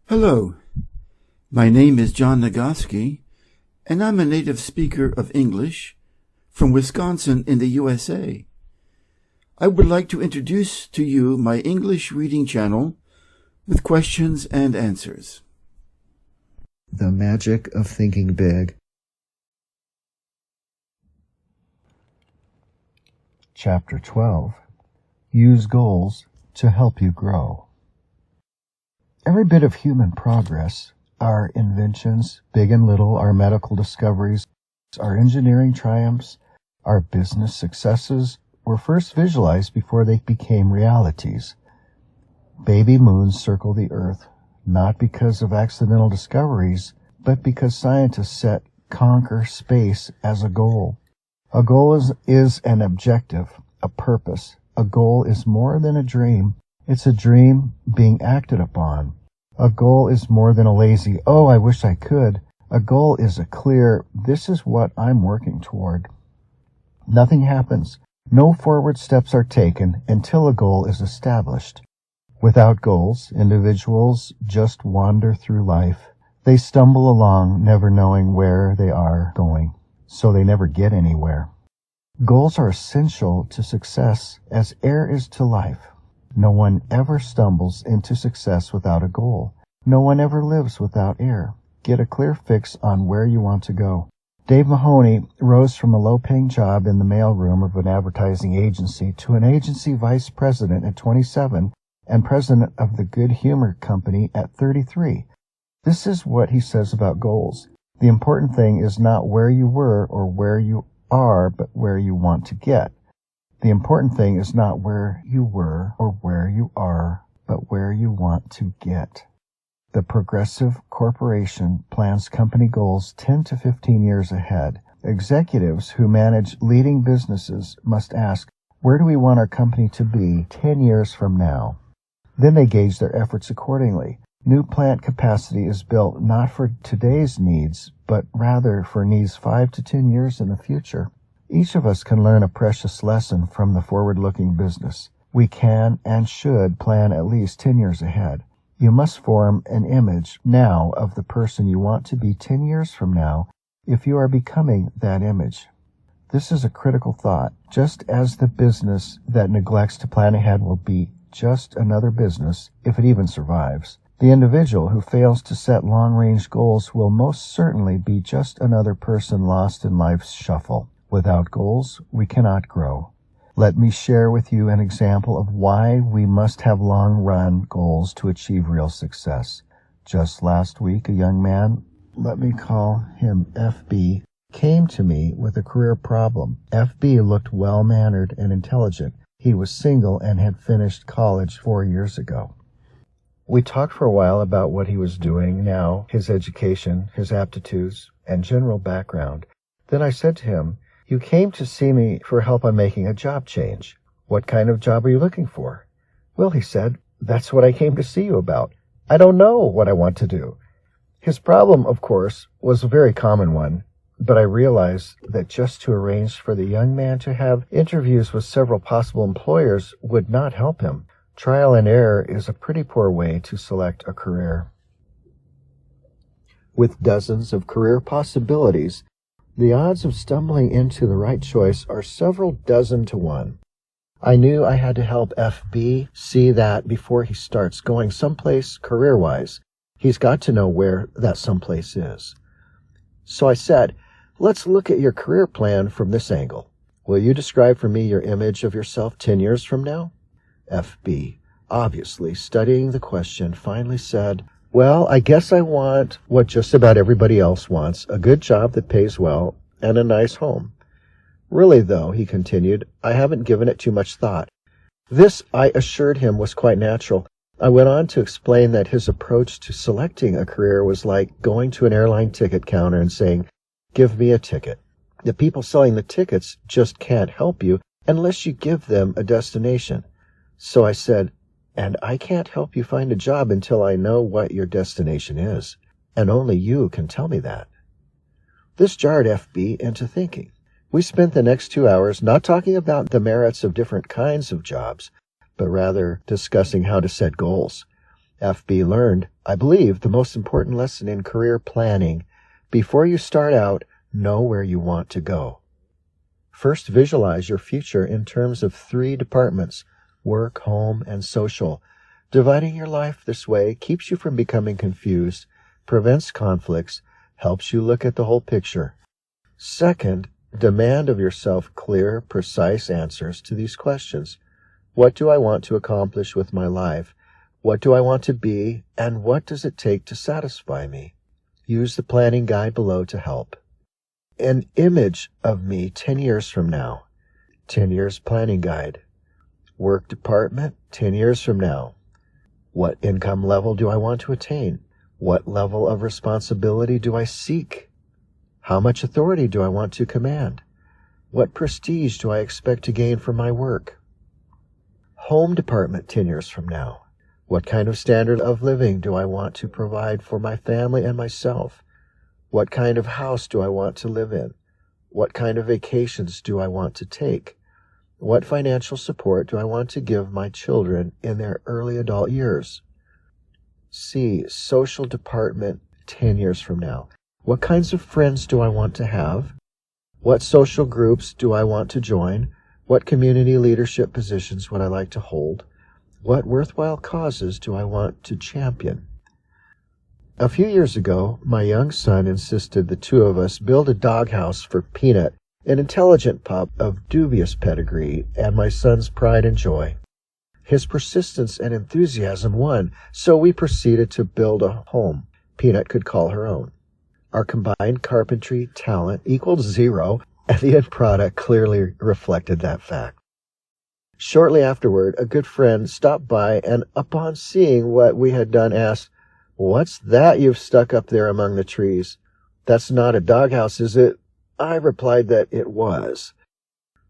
Hello, my name is John Nagoski, and I'm a native speaker of English from Wisconsin in the USA. I would like to introduce to you my English reading channel with questions and answers. The Magic of Thinking Big. Chapter 12. Use goals to help you grow. Every bit of human progress, our inventions, big and little, our medical discoveries, our engineering triumphs, our business successes, were first visualized before they became realities. Baby moons circle the Earth, not because of accidental discoveries, but because scientists set conquer space as a goal. A goal is an objective, a purpose. A goal is more than a dream. It's a dream being acted upon. A goal is more than a lazy, "Oh, I wish I could." A goal is a clear, "This is what I'm working toward." Nothing happens. No forward steps are taken until a goal is established. Without goals, individuals just wander through life. They stumble along, never knowing where they are going, so they never get anywhere. Goals are essential to success as air is to life. No one ever stumbles into success without a goal. No one ever lives without air. Get a clear fix on where you want to go. Dave Mahoney rose from a low-paying job in the mailroom of an advertising agency to an agency vice president at 27 and president of the Good Humor Company at 33. This is what he says about goals. The important thing is not where you were or where you are, but where you want to get. The important thing is not where you were or where you are, but where you want to get. The Progressive Corporation plans company goals 10 to 15 years ahead. Executives who manage leading businesses must ask, where do we want our company to be 10 years from now? Then they gauge their efforts accordingly. New plant capacity is built not for today's needs, but rather for needs 5 to 10 years in the future. Each of us can learn a precious lesson from the forward-looking business. We can and should plan at least 10 years ahead. You must form an image now of the person you want to be 10 years from now if you are becoming that image. This is a critical thought. Just as the business that neglects to plan ahead will be just another business, if it even survives, the individual who fails to set long-range goals will most certainly be just another person lost in life's shuffle. Without goals, we cannot grow. Let me share with you an example of why we must have long-run goals to achieve real success. Just last week, a young man, let me call him FB, came to me with a career problem. FB looked well-mannered and intelligent. He was single and had finished college 4 years ago. We talked for a while about what he was doing now, his education, his aptitudes, and general background. Then I said to him, "You came to see me for help on making a job change. What kind of job are you looking for?" "Well," he said, "that's what I came to see you about. I don't know what I want to do." His problem, of course, was a very common one, but I realized that just to arrange for the young man to have interviews with several possible employers would not help him. Trial and error is a pretty poor way to select a career. With dozens of career possibilities, the odds of stumbling into the right choice are several dozen to 1. I knew I had to help FB see that before he starts going someplace career-wise. He's got to know where that someplace is. So I said, "Let's look at your career plan from this angle. Will you describe for me your image of yourself 10 years from now?" FB, obviously studying the question, finally said, "Well, I guess I want what just about everybody else wants, a good job that pays well, and a nice home. Really, though," he continued, "I haven't given it too much thought." This, I assured him, was quite natural. I went on to explain that his approach to selecting a career was like going to an airline ticket counter and saying, "Give me a ticket." The people selling the tickets just can't help you unless you give them a destination. So I said, "And I can't help you find a job until I know what your destination is, and only you can tell me that." This jarred FB into thinking. We spent the next 2 hours not talking about the merits of different kinds of jobs, but rather discussing how to set goals. FB learned I believe the most important lesson in career planning, before you start out, know where you want to go. First, visualize your future in terms of 3 departments: work, home, and social. Dividing your life this way keeps you from becoming confused, prevents conflicts, helps you look at the whole picture. Second, demand of yourself clear, precise answers to these questions. What do I want to accomplish with my life? What do I want to be? And what does it take to satisfy me? Use the planning guide below to help. An image of me 10 years from now. 10 years planning guide. Work department 10 years from now. What income level do I want to attain? What level of responsibility do I seek? How much authority do I want to command? What prestige do I expect to gain from my work? Home department 10 years from now. What kind of standard of living do I want to provide for my family and myself? What kind of house do I want to live in? What kind of vacations do I want to take? What financial support do I want to give my children in their early adult years? C. Social department 10 years from now. What kinds of friends do I want to have? What social groups do I want to join? What community leadership positions would I like to hold? What worthwhile causes do I want to champion? A few years ago, my young son insisted the 2 of us build a doghouse for Peanut, an intelligent pup of dubious pedigree and my son's pride and joy. His persistence and enthusiasm won, so we proceeded to build a home Peanut could call her own. Our combined carpentry talent equaled 0, and the end product clearly reflected that fact. Shortly afterward, a good friend stopped by and, upon seeing what we had done, asked, "What's that you've stuck up there among the trees? That's not a doghouse, is it?" I replied that it was.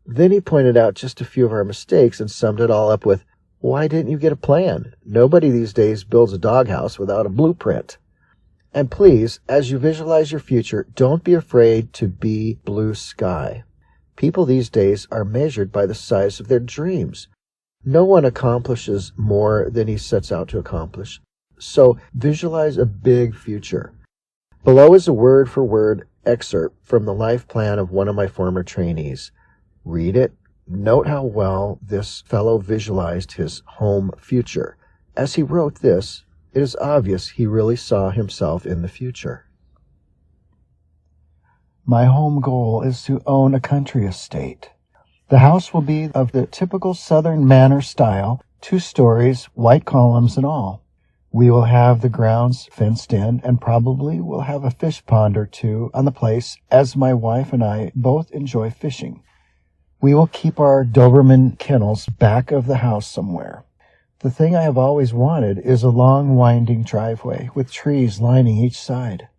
Then he pointed out just a few of our mistakes and summed it all up with, "Why didn't you get a plan? Nobody these days builds a doghouse without a blueprint." And please, as you visualize your future, don't be afraid to be blue sky. People these days are measured by the size of their dreams. No one accomplishes more than he sets out to accomplish. So visualize a big future. Below is a word-for-word excerpt from the life plan of one of my former trainees. Read it. Note how well this fellow visualized his home future. As he wrote this, it is obvious he really saw himself in the future. My home goal is to own a country estate. The house will be of the typical Southern manor style, 2 stories, white columns and all. We will have the grounds fenced in and probably will have a fish pond or 2 on the place, as my wife and I both enjoy fishing. We will keep our Doberman kennels back of the house somewhere. The thing I have always wanted is a long winding driveway with trees lining each side.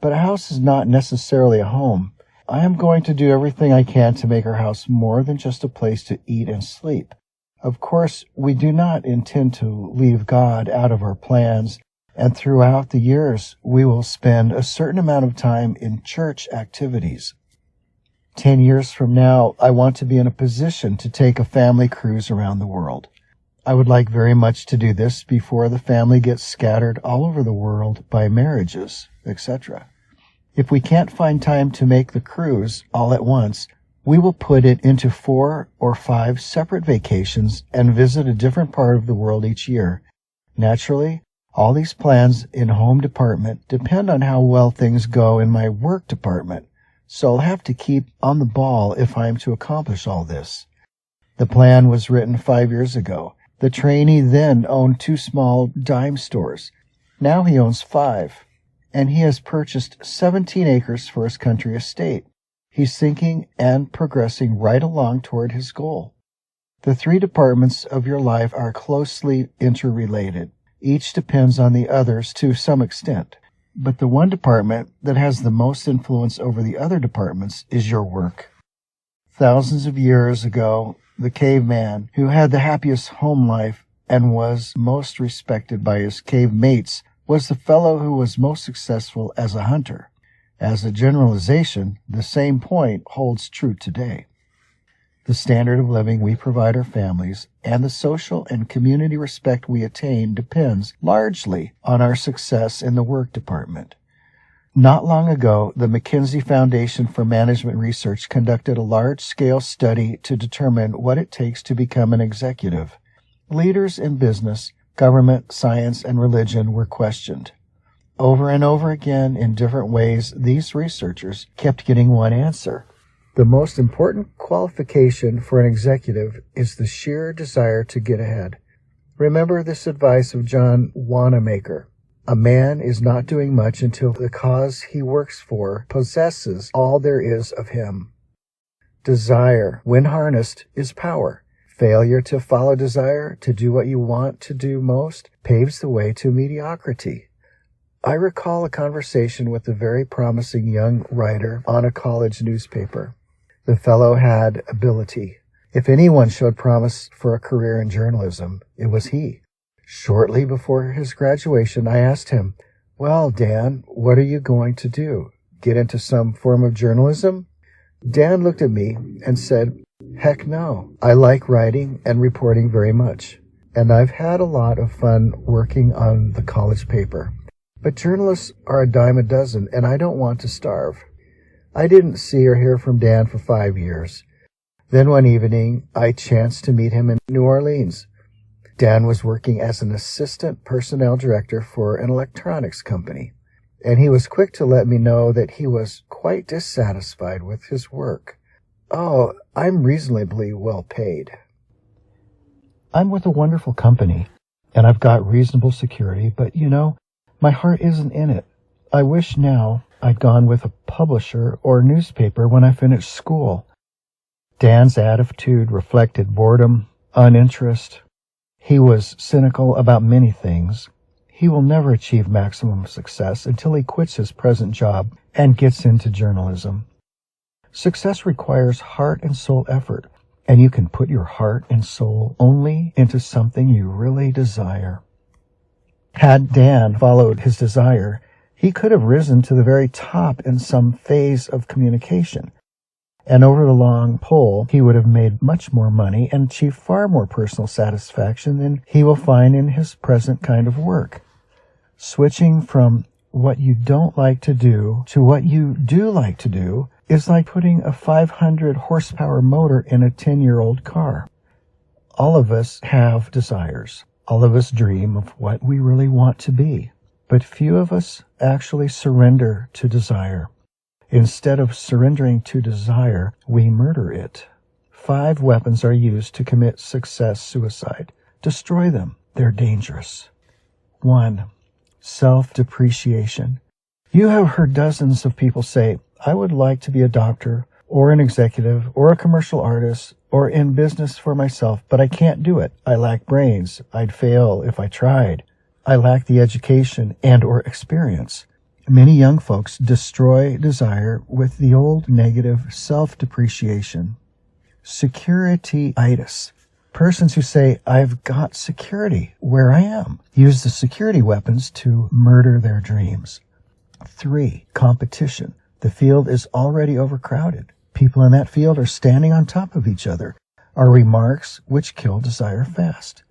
But a house is not necessarily a home. I am going to do everything I can to make our house more than just a place to eat and sleep. Of course, we do not intend to leave God out of our plans, and throughout the years we will spend a certain amount of time in church activities. 10 years from now, I want to be in a position to take a family cruise around the world. I would like very much to do this before the family gets scattered all over the world by marriages, etc. If we can't find time to make the cruise all at once, we will put it into 4 or 5 separate vacations and visit a different part of the world each year. Naturally, all these plans in home department depend on how well things go in my work department, so I'll have to keep on the ball if I am to accomplish all this. The plan was written 5 years ago. The trainee then owned 2 small dime stores. Now he owns 5, and he has purchased 17 acres for his country estate. He's thinking and progressing right along toward his goal. The 3 departments of your life are closely interrelated. Each depends on the others to some extent. But the one department that has the most influence over the other departments is your work. Thousands of years ago, the caveman, who had the happiest home life and was most respected by his cave mates, was the fellow who was most successful as a hunter. As a generalization, the same point holds true today. the standard of living we provide our families, and the social and community respect we attain depends largely on our success in the work department. Not long ago, the McKinsey Foundation for Management Research conducted a large-scale study to determine what it takes to become an executive. Leaders in business, government, science, and religion were questioned. Over and over again, in different ways, these researchers kept getting one answer. The most important qualification for an executive is the sheer desire to get ahead. Remember this advice of John Wanamaker. A man is not doing much until the cause he works for possesses all there is of him. Desire, when harnessed, is power. Failure to follow desire, to do what you want to do most, paves the way to mediocrity. I recall a conversation with a very promising young writer on a college newspaper. The fellow had ability. If anyone showed promise for a career in journalism, it was he. Shortly before his graduation, I asked him, "Well, Dan, what are you going to do? Get into some form of journalism?" Dan looked at me and said, "Heck no. I like writing and reporting very much, and I've had a lot of fun working on the college paper. But journalists are a dime a dozen, and I don't want to starve." I didn't see or hear from Dan for 5 years. Then one evening, I chanced to meet him in New Orleans. Dan was working as an assistant personnel director for an electronics company, and he was quick to let me know that he was quite dissatisfied with his work. "Oh, I'm reasonably well paid." I'm with a wonderful company, and I've got reasonable security, but my heart isn't in it. I wish now I'd gone with a publisher or newspaper when I finished school. Dan's attitude reflected boredom, uninterest. He was cynical about many things. He will never achieve maximum success until he quits his present job and gets into journalism. Success requires heart and soul effort, and you can put your heart and soul only into something you really desire. Had Dan followed his desire, he could have risen to the very top in some phase of communication. And over the long pull, he would have made much more money and achieved far more personal satisfaction than he will find in his present kind of work. Switching from what you don't like to do to what you do like to do is like putting a 500 horsepower motor in a 10-year-old car. All of us have desires. All of us dream of what we really want to be. But few of us actually surrender to desire. Instead of surrendering to desire, we murder it. 5 weapons are used to commit success suicide. Destroy them. They're dangerous. 1. Self-depreciation. You have heard dozens of people say, "I would like to be a doctor, or an executive, or a commercial artist, or in business for myself, but I can't do it. I lack brains. I'd fail if I tried. I lack the education and or experience." Many young folks destroy desire with the old negative self-depreciation. Security-itis. Persons who say, "I've got security where I am," use the security weapons to murder their dreams. 3. Competition. The field is already overcrowded. People in that field are standing on top of each other, are remarks which kill desire fast.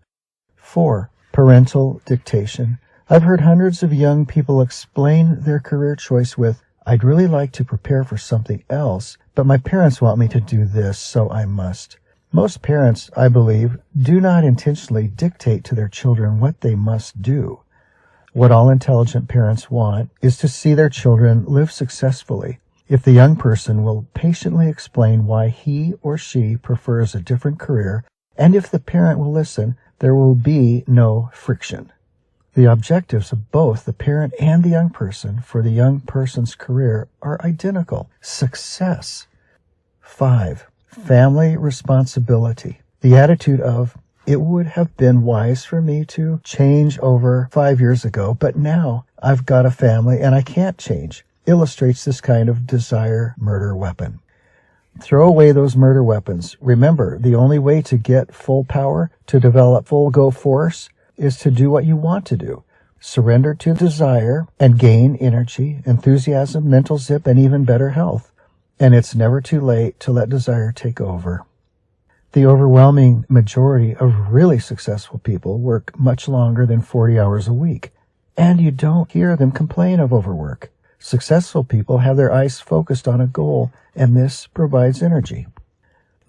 4. Parental dictation. I've heard hundreds of young people explain their career choice with, "I'd really like to prepare for something else, but my parents want me to do this, so I must." Most parents, I believe, do not intentionally dictate to their children what they must do. What all intelligent parents want is to see their children live successfully. If the young person will patiently explain why he or she prefers a different career, and if the parent will listen, there will be no friction. The objectives of both the parent and the young person for the young person's career are identical: success. 5. Family responsibility. The attitude of, "It would have been wise for me to change over 5 years ago, but now I've got a family and I can't change," illustrates this kind of desire murder weapon. Throw away those murder weapons. Remember, the only way to get full power, to develop full go force, is to do what you want to do. Surrender to desire and gain energy, enthusiasm, mental zip, and even better health. And it's never too late to let desire take over. the overwhelming majority of really successful people work much longer than 40 hours a week, and you don't hear them complain of overwork. Successful people have their eyes focused on a goal, and this provides energy.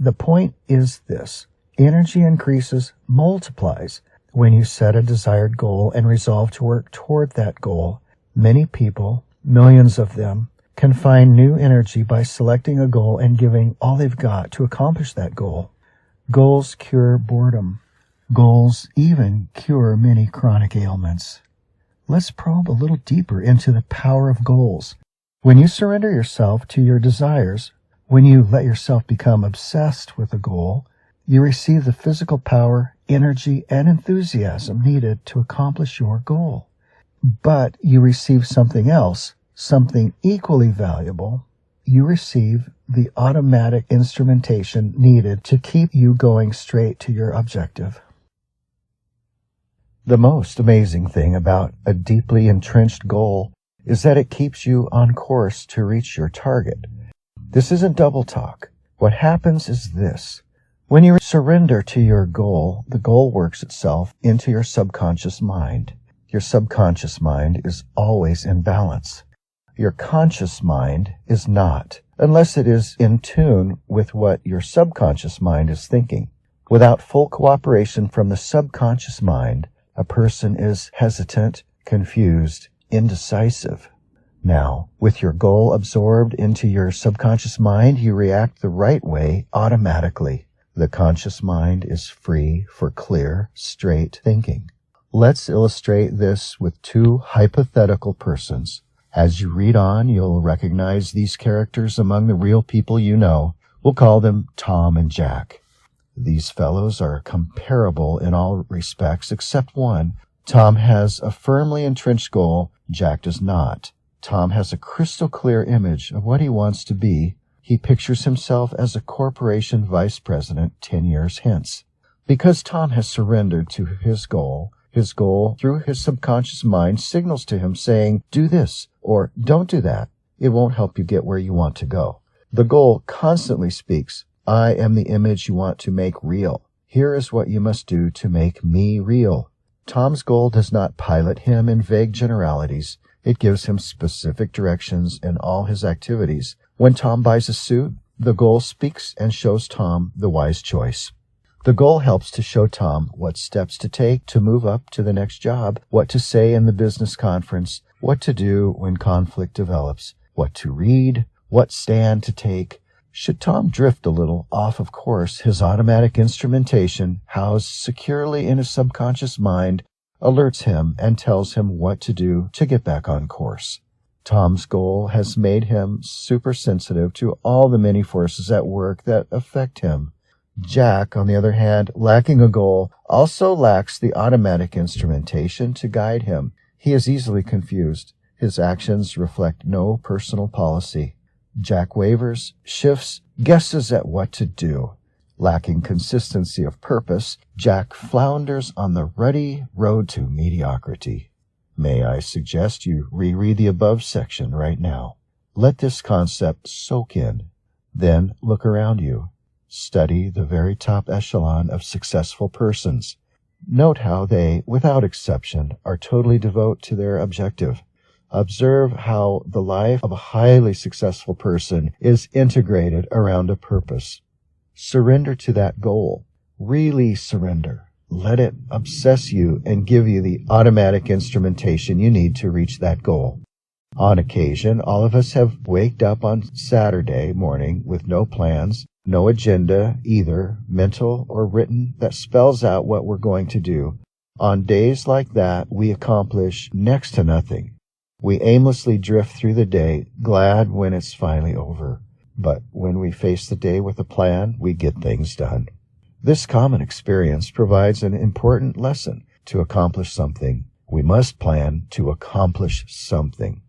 The point is this: energy increases, multiplies, when you set a desired goal and resolve to work toward that goal. Many people, millions of them, can find new energy by selecting a goal and giving all they've got to accomplish that goal. Goals cure boredom. Goals even cure many chronic ailments. Let's probe a little deeper into the power of goals. When you surrender yourself to your desires, when you let yourself become obsessed with a goal, you receive the physical power, energy, and enthusiasm needed to accomplish your goal. But you receive something else, something equally valuable. You receive the automatic instrumentation needed to keep you going straight to your objective. The most amazing thing about a deeply entrenched goal is that it keeps you on course to reach your target. This isn't double talk. What happens is this: when you surrender to your goal, the goal works itself into your subconscious mind. Your subconscious mind is always in balance. Your conscious mind is not, unless it is in tune with what your subconscious mind is thinking. Without full cooperation from the subconscious mind, a person is hesitant, confused, indecisive. Now, with your goal absorbed into your subconscious mind, you react the right way automatically. The conscious mind is free for clear, straight thinking. Let's illustrate this with two hypothetical persons. As you read on, you'll recognize these characters among the real people you know. We'll call them Tom and Jack. These fellows are comparable in all respects except one. Tom has a firmly entrenched goal. Jack does not. Tom has a crystal clear image of what he wants to be. He pictures himself as a corporation vice president 10 years hence. Because Tom has surrendered to his goal, through his subconscious mind, signals to him saying, do this, or don't do that. It won't help you get where you want to go. The goal constantly speaks, I am the image you want to make real. Here is what you must do to make me real. Tom's goal does not pilot him in vague generalities. It gives him specific directions in all his activities. When Tom buys a suit, the goal speaks and shows Tom the wise choice. The goal helps to show Tom what steps to take to move up to the next job, what to say in the business conference, what to do when conflict develops, what to read, what stand to take. Should Tom drift a little off of course, his automatic instrumentation, housed securely in his subconscious mind, alerts him and tells him what to do to get back on course. Tom's goal has made him super sensitive to all the many forces at work that affect him. Jack, on the other hand, lacking a goal, also lacks the automatic instrumentation to guide him. He is easily confused. His actions reflect no personal policy. Jack wavers, shifts, guesses at what to do. Lacking consistency of purpose, Jack flounders on the ruddy road to mediocrity. May I suggest you reread the above section right now. Let this concept soak in. Then look around you. Study the very top echelon of successful persons. Note how they, without exception, are totally devoted to their objective. Observe how the life of a highly successful person is integrated around a purpose. Surrender to that goal. Really surrender. Let it obsess you and give you the automatic instrumentation you need to reach that goal. On occasion, all of us have waked up on Saturday morning with no plans, no agenda, either mental or written, that spells out what we're going to do. On days like that, we accomplish next to nothing. We aimlessly drift through the day, glad when it's finally over. But when we face the day with a plan, we get things done. This common experience provides an important lesson. To accomplish something, we must plan to accomplish something.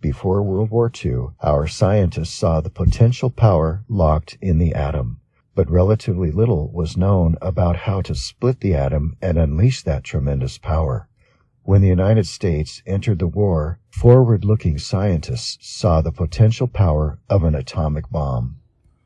Before World War II, our scientists saw the potential power locked in the atom, but relatively little was known about how to split the atom and unleash that tremendous power. When the United States entered the war, forward-looking scientists saw the potential power of an atomic bomb.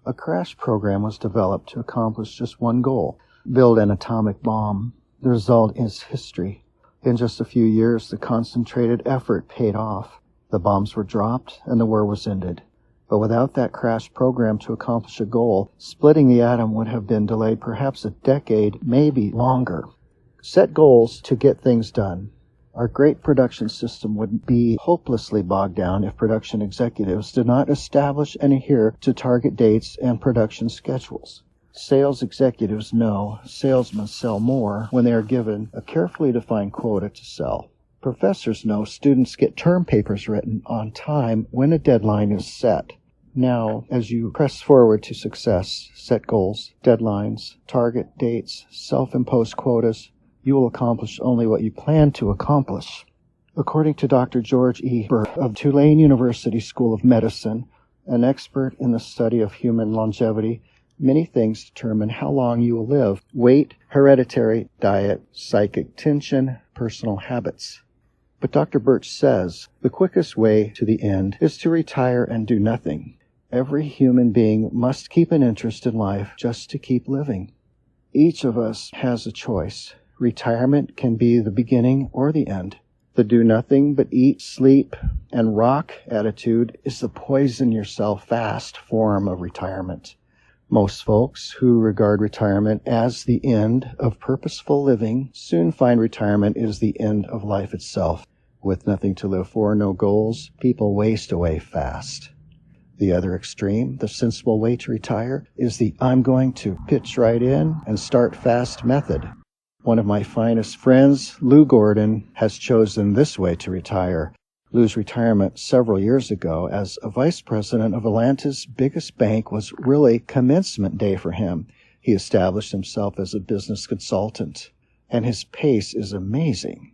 A crash program was developed to accomplish just one goal: build an atomic bomb. The result is history. In just a few years, the concentrated effort paid off. The bombs were dropped, and the war was ended. But without that crash program to accomplish a goal, splitting the atom would have been delayed perhaps a decade, maybe longer. Set goals to get things done. Our great production system would be hopelessly bogged down if production executives did not establish and adhere to target dates and production schedules. Sales executives know salesmen sell more when they are given a carefully defined quota to sell. Professors know students get term papers written on time when a deadline is set. Now, as you press forward to success, set goals, deadlines, target dates, self-imposed quotas, you will accomplish only what you plan to accomplish. According to Dr. George E. Burke of Tulane University School of Medicine, an expert in the study of human longevity, many things determine how long you will live: weight, hereditary, diet, psychic tension, personal habits. But Dr. Birch says the quickest way to the end is to retire and do nothing. Every human being must keep an interest in life just to keep living. Each of us has a choice. Retirement can be the beginning or the end. The do nothing but eat, sleep, and rock attitude is the poison yourself fast form of retirement. Most folks who regard retirement as the end of purposeful living soon find retirement is the end of life itself. With nothing to live for, no goals, people waste away fast. The other extreme, the sensible way to retire, is the I'm going to pitch right in and start fast method. One of my finest friends, Lou Gordon, has chosen this way to retire. Lou's retirement several years ago as a vice president of Atlanta's biggest bank was really commencement day for him. He established himself as a business consultant, and his pace is amazing.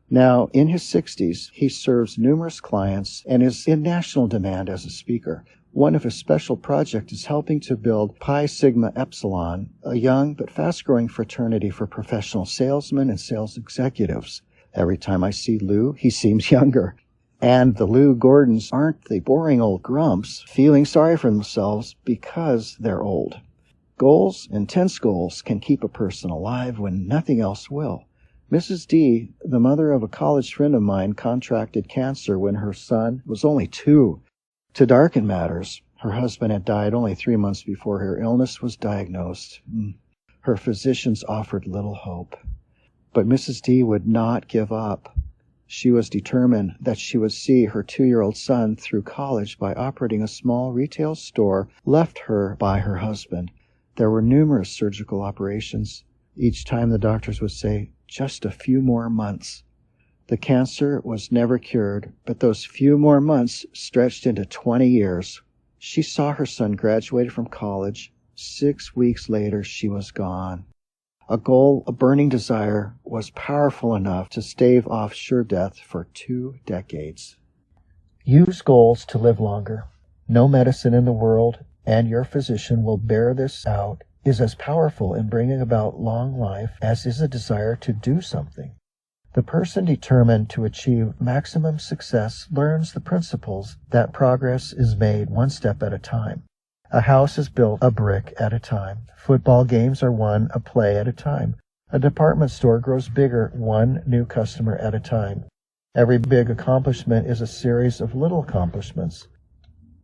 Now, in his 60s, he serves numerous clients and is in national demand as a speaker. One of his special projects is helping to build Pi Sigma Epsilon, a young but fast-growing fraternity for professional salesmen and sales executives. Every time I see Lou, he seems younger. And the Lou Gordons aren't the boring old grumps feeling sorry for themselves because they're old. Goals, intense goals, can keep a person alive when nothing else will. Mrs. D, the mother of a college friend of mine, contracted cancer when her son was only 2. To darken matters, her husband had died only 3 months before her illness was diagnosed. Her physicians offered little hope. But Mrs. D would not give up. She was determined that she would see her 2-year-old son through college by operating a small retail store left her by her husband. There were numerous surgical operations. Each time the doctors would say, just a few more months. The cancer was never cured, but those few more months stretched into 20 years. She saw her son graduate from college. 6 weeks later, she was gone. A goal, a burning desire, was powerful enough to stave off sure death for 2 decades. Use goals to live longer. No medicine in the world, and your physician will bear this out, is as powerful in bringing about long life as is a desire to do something. The person determined to achieve maximum success learns the principles that progress is made one step at a time. A house is built a brick at a time. Football games are won a play at a time. A department store grows bigger one new customer at a time. Every big accomplishment is a series of little accomplishments.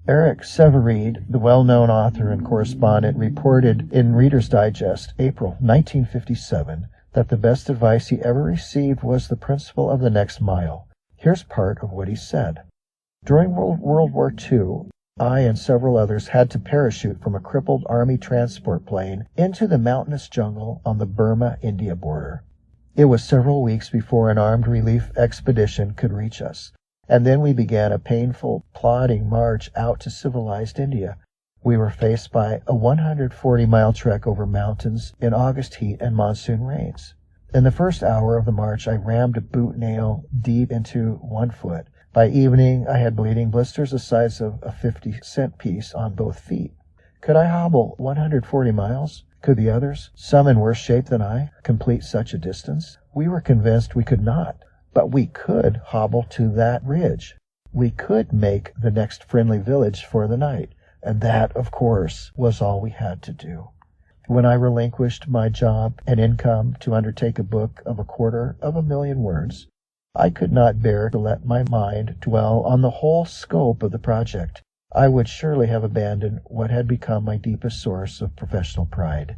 Eric Severeid, the well-known author and correspondent, reported in Reader's Digest, April 1957, that the best advice he ever received was the principle of the next mile. Here's part of what he said. During World War II, I and several others had to parachute from a crippled Army transport plane into the mountainous jungle on the Burma-India border. It was several weeks before an armed relief expedition could reach us, and then we began a painful, plodding march out to civilized India. We were faced by a 140-mile trek over mountains in August heat and monsoon rains. In the first hour of the march, I rammed a boot nail deep into one foot. By evening, I had bleeding blisters the size of a 50-cent piece on both feet. Could I hobble 140 miles? Could the others, some in worse shape than I, complete such a distance? We were convinced we could not, but we could hobble to that ridge. We could make the next friendly village for the night. and that, of course, was all we had to do. When I relinquished my job and income to undertake a book of 250,000 words, I could not bear to let my mind dwell on the whole scope of the project. I would surely have abandoned what had become my deepest source of professional pride.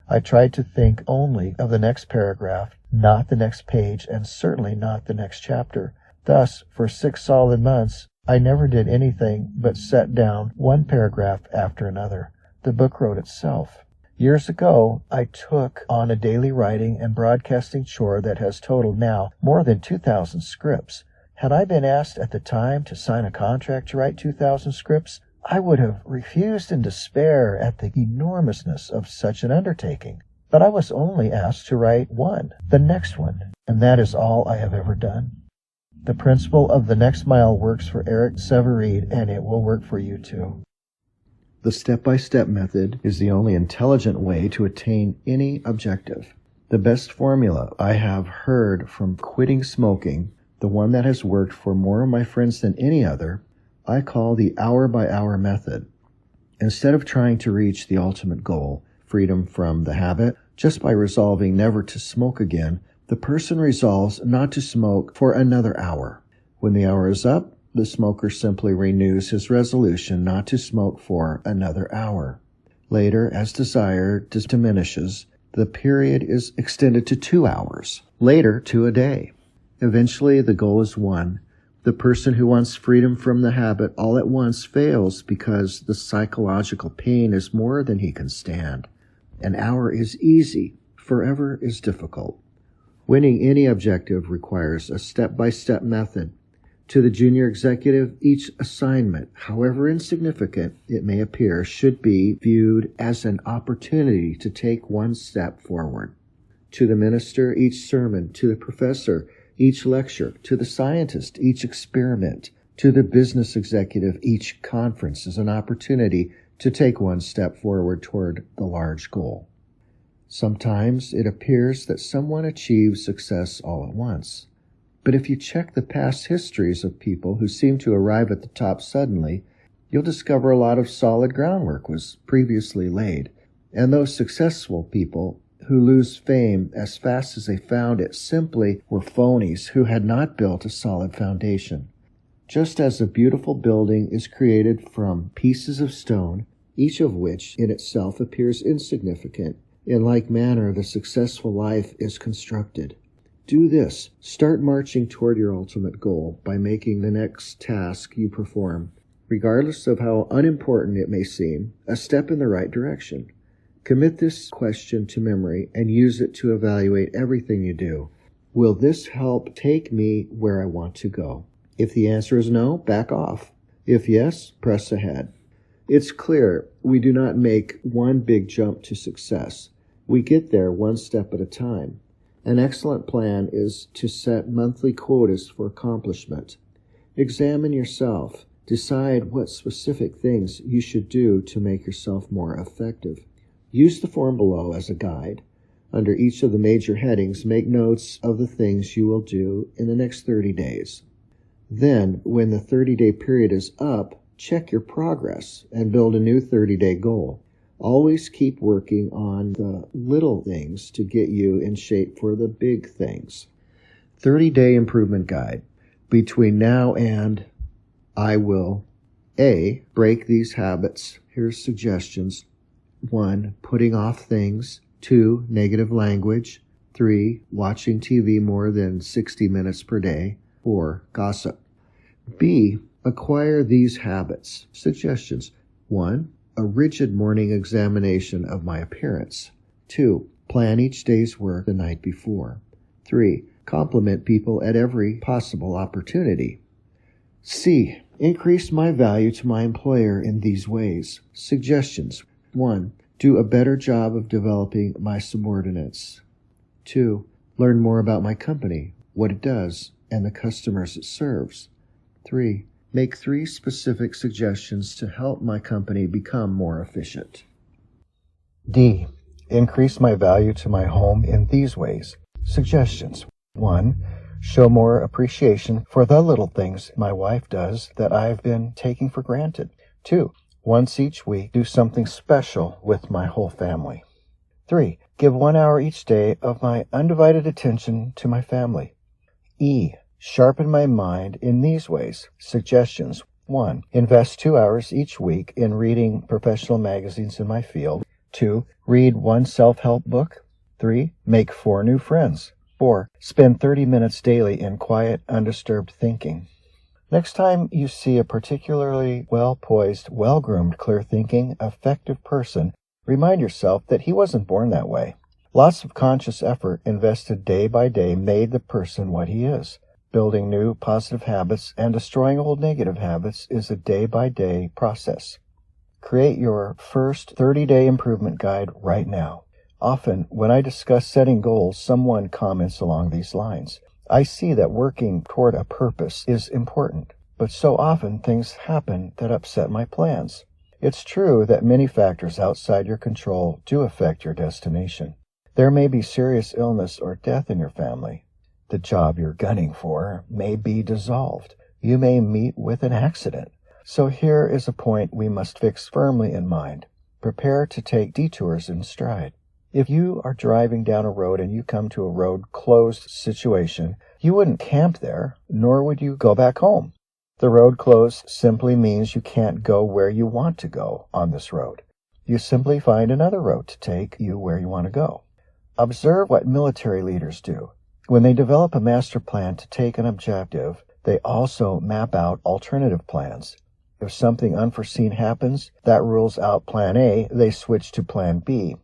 I tried to think only of the next paragraph, not the next page, and certainly not the next chapter. Thus, for 6 solid months, I never did anything but set down one paragraph after another. The book wrote itself. Years ago, I took on a daily writing and broadcasting chore that has totaled now more than 2,000 scripts. Had I been asked at the time to sign a contract to write 2,000 scripts, I would have refused in despair at the enormousness of such an undertaking. But I was only asked to write one, the next one, and that is all I have ever done. The principle of the next mile works for Eric Severeid, and it will work for you too. The step-by-step method is the only intelligent way to attain any objective. The best formula I have heard from quitting smoking, the one that has worked for more of my friends than any other, I call the hour-by-hour method. Instead of trying to reach the ultimate goal, freedom from the habit, just by resolving never to smoke again, the person resolves not to smoke for another hour. When the hour is up, the smoker simply renews his resolution not to smoke for another hour. Later, as desire diminishes, the period is extended to 2 hours, later to a day. Eventually, the goal is won. The person who wants freedom from the habit all at once fails because the psychological pain is more than he can stand. An hour is easy, forever is difficult. Winning any objective requires a step-by-step method. To the junior executive, each assignment, however insignificant it may appear, should be viewed as an opportunity to take one step forward. To the minister, each sermon; to the professor, each lecture; to the scientist, each experiment; to the business executive, each conference is an opportunity to take one step forward toward the large goal. Sometimes it appears that someone achieves success all at once. But if you check the past histories of people who seem to arrive at the top suddenly, you'll discover a lot of solid groundwork was previously laid. And those successful people who lose fame as fast as they found it simply were phonies who had not built a solid foundation. Just as a beautiful building is created from pieces of stone, each of which in itself appears insignificant, in like manner the successful life is constructed. Do this. Start marching toward your ultimate goal by making the next task you perform, regardless of how unimportant it may seem, a step in the right direction. Commit this question to memory and use it to evaluate everything you do. Will this help take me where I want to go? If the answer is no, back off. If yes, press ahead. It's clear we do not make one big jump to success. We get there one step at a time. An excellent plan is to set monthly quotas for accomplishment. Examine yourself. Decide what specific things you should do to make yourself more effective. Use the form below as a guide. Under each of the major headings, make notes of the things you will do in the next 30 days. Then, when the 30-day period is up, check your progress and build a new 30-day goal. Always keep working on the little things to get you in shape for the big things. 30-day improvement guide. Between now and I will A. Break these habits. Here's suggestions. 1. Putting off things. 2. Negative language. 3. Watching TV more than 60 minutes per day. 4. Gossip. B. Acquire these habits. Suggestions. 1. A rigid morning examination of my appearance. 2. Plan each day's work the night before. 3. Compliment people at every possible opportunity. C. Increase my value to my employer in these ways. Suggestions. 1. Do a better job of developing my subordinates. 2. Learn more about my company, what it does, and the customers it serves. 3. Make 3 specific suggestions to help my company become more efficient. D. Increase my value to my home in these ways. Suggestions. 1. Show more appreciation for the little things my wife does that I've been taking for granted. 2. Once each week, do something special with my whole family. 3. Give 1 hour each day of my undivided attention to my family. E. Sharpen my mind in these ways. Suggestions. 1. Invest 2 hours each week in reading professional magazines in my field. 2. Read 1 self-help book. 3. Make 4 new friends. 4. Spend 30 minutes daily in quiet, undisturbed thinking. Next time you see a particularly well-poised, well-groomed, clear-thinking, effective person, remind yourself that he wasn't born that way. Lots of conscious effort invested day by day made the person what he is. Building new positive habits and destroying old negative habits is a day-by-day process. Create your first 30-day improvement guide right now. Often, when I discuss setting goals, someone comments along these lines. I see that working toward a purpose is important, but so often things happen that upset my plans. It's true that many factors outside your control do affect your destination. There may be serious illness or death in your family. The job you're gunning for may be dissolved. You may meet with an accident. So here is a point we must fix firmly in mind. Prepare to take detours in stride. If you are driving down a road and you come to a road closed situation, you wouldn't camp there, nor would you go back home. The road closed simply means you can't go where you want to go on this road. You simply find another road to take you where you want to go. Observe what military leaders do. When they develop a master plan to take an objective, they also map out alternative plans. If something unforeseen happens that rules out plan A, they switch to plan B.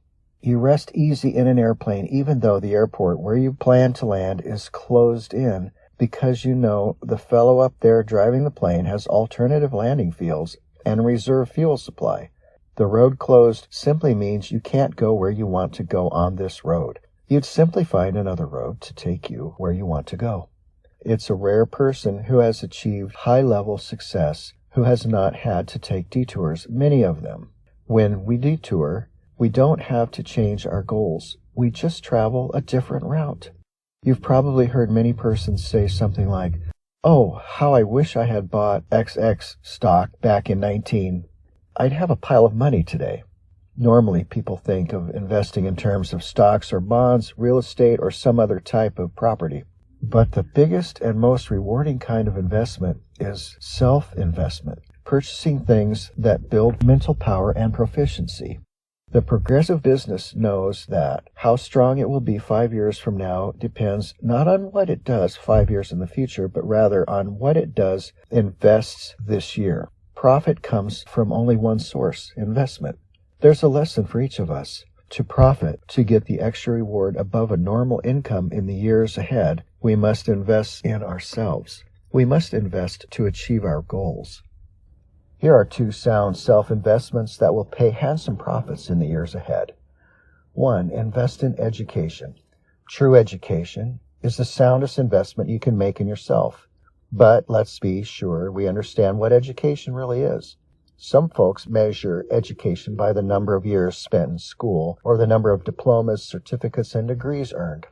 You rest easy in an airplane even though the airport where you plan to land is closed in because you know the fellow up there driving the plane has alternative landing fields and a reserve fuel supply. The road closed simply means you can't go where you want to go on this road. You'd simply find another road to take you where you want to go. It's a rare person who has achieved high-level success who has not had to take detours, many of them. When we detour, we don't have to change our goals. We just travel a different route. You've probably heard many persons say something like, "Oh, how I wish I had bought XX stock back in 19. I'd have a pile of money today." Normally, people think of investing in terms of stocks or bonds, real estate, or some other type of property. But the biggest and most rewarding kind of investment is self-investment, purchasing things that build mental power and proficiency. The progressive business knows that how strong it will be 5 years from now depends not on what it does 5 years in the future, but rather on what it does invests this year. Profit comes from only one source, investment. There's a lesson for each of us. To profit, to get the extra reward above a normal income in the years ahead, we must invest in ourselves. We must invest to achieve our goals. Here are 2 sound self-investments that will pay handsome profits in the years ahead. 1. Invest in education. True education is the soundest investment you can make in yourself. But let's be sure we understand what education really is. Some folks measure education by the number of years spent in school or the number of diplomas, certificates, and degrees earned.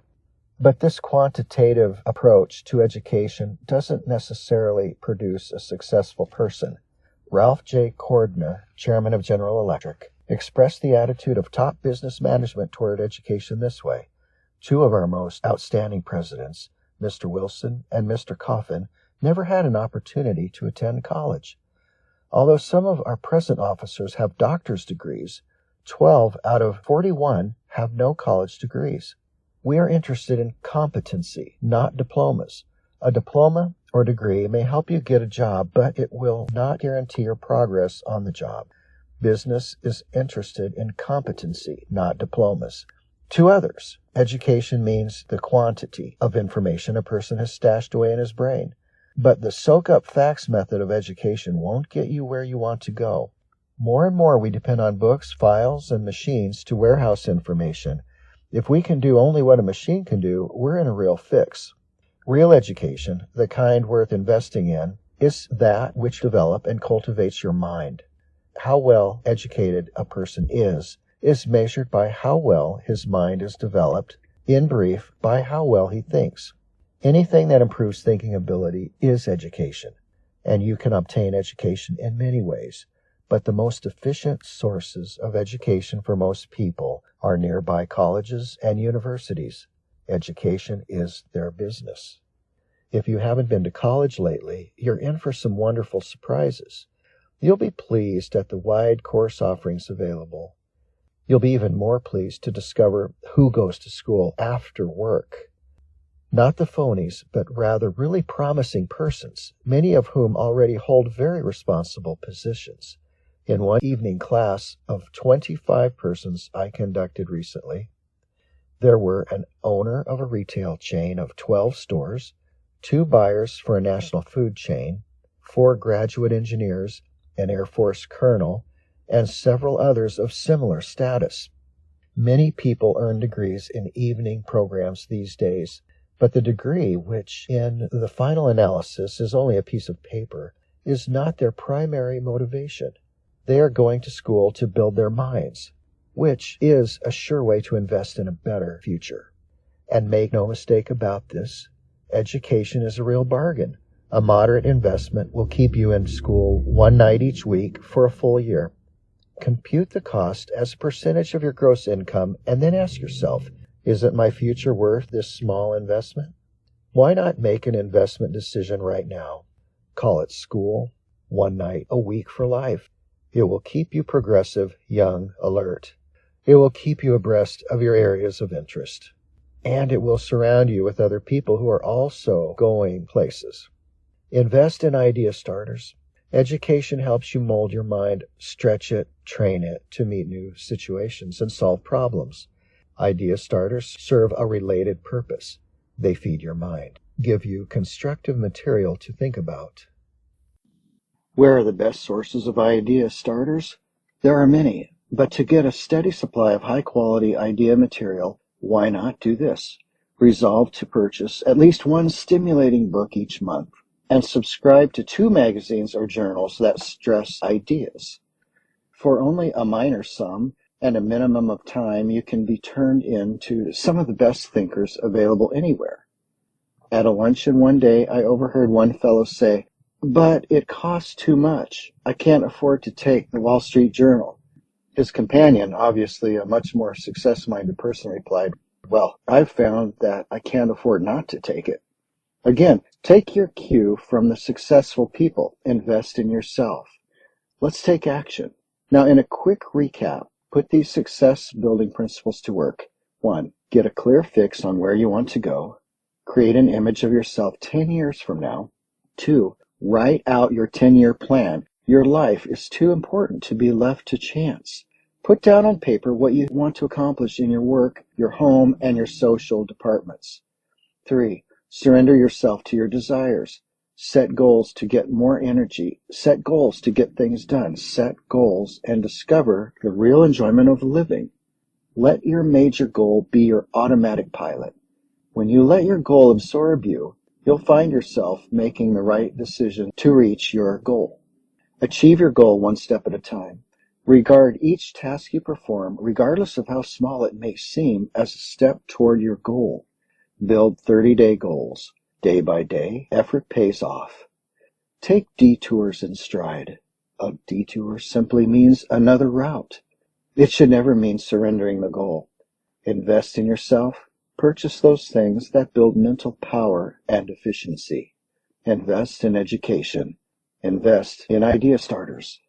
But this quantitative approach to education doesn't necessarily produce a successful person. Ralph J. Cordner, chairman of General Electric, expressed the attitude of top business management toward education this way. 2 of our most outstanding presidents, Mr. Wilson and Mr. Coffin, never had an opportunity to attend college. Although some of our present officers have doctor's degrees, 12 out of 41 have no college degrees. We are interested in competency, not diplomas. A diploma or degree may help you get a job, but it will not guarantee your progress on the job. Business is interested in competency, not diplomas. To others, education means the quantity of information a person has stashed away in his brain. But the soak-up facts method of education won't get you where you want to go. More and more we depend on books, files, and machines to warehouse information. If we can do only what a machine can do, we're in a real fix. Real education, the kind worth investing in, is that which develops and cultivates your mind. How well educated a person is measured by how well his mind is developed, in brief, by how well he thinks. Anything that improves thinking ability is education, and you can obtain education in many ways. But the most efficient sources of education for most people are nearby colleges and universities. Education is their business. If you haven't been to college lately, you're in for some wonderful surprises. You'll be pleased at the wide course offerings available. You'll be even more pleased to discover who goes to school after work. Not the phonies, but rather really promising persons, many of whom already hold very responsible positions. In one evening class of 25 persons I conducted recently, there were an owner of a retail chain of 12 stores, 2 buyers for a national food chain, 4 graduate engineers, an Air Force colonel, and several others of similar status. Many people earn degrees in evening programs these days, but the degree, which in the final analysis is only a piece of paper, is not their primary motivation. They are going to school to build their minds, which is a sure way to invest in a better future. And make no mistake about this, education is a real bargain. A moderate investment will keep you in school one night each week for a full year. Compute the cost as a percentage of your gross income and then ask yourself, isn't my future worth this small investment? Why not make an investment decision right now? Call it school, one night a week for life. It will keep you progressive, young, alert. It will keep you abreast of your areas of interest. And it will surround you with other people who are also going places. Invest in idea starters. Education helps you mold your mind, stretch it, train it to meet new situations and solve problems. Idea starters serve a related purpose. They feed your mind, give you constructive material to think about. Where are the best sources of idea starters? There are many, but to get a steady supply of high-quality idea material, why not do this? Resolve to purchase at least one stimulating book each month, and subscribe to 2 magazines or journals that stress ideas. For only a minor sum and a minimum of time, you can be turned into some of the best thinkers available anywhere. At a luncheon one day, I overheard one fellow say, "But it costs too much. I can't afford to take the Wall Street Journal." His companion, obviously a much more success-minded person, replied, "Well, I've found that I can't afford not to take it." Again, take your cue from the successful people. Invest in yourself. Let's take action. Now, in a quick recap, put these success-building principles to work. 1. Get a clear fix on where you want to go. Create an image of yourself 10 years from now. 2. Write out your 10-year plan. Your life is too important to be left to chance. Put down on paper what you want to accomplish in your work, your home, and your social departments. 3. Surrender yourself to your desires. Set goals to get more energy. Set goals to get things done. Set goals and discover the real enjoyment of living. Let your major goal be your automatic pilot. When you let your goal absorb you, you'll find yourself making the right decision to reach your goal. Achieve your goal one step at a time. Regard each task you perform, regardless of how small it may seem, as a step toward your goal. Build 30-day goals. Day by day, effort pays off. Take detours in stride. A detour simply means another route. It should never mean surrendering the goal. Invest in yourself. Purchase those things that build mental power and efficiency. Invest in education. Invest in idea starters.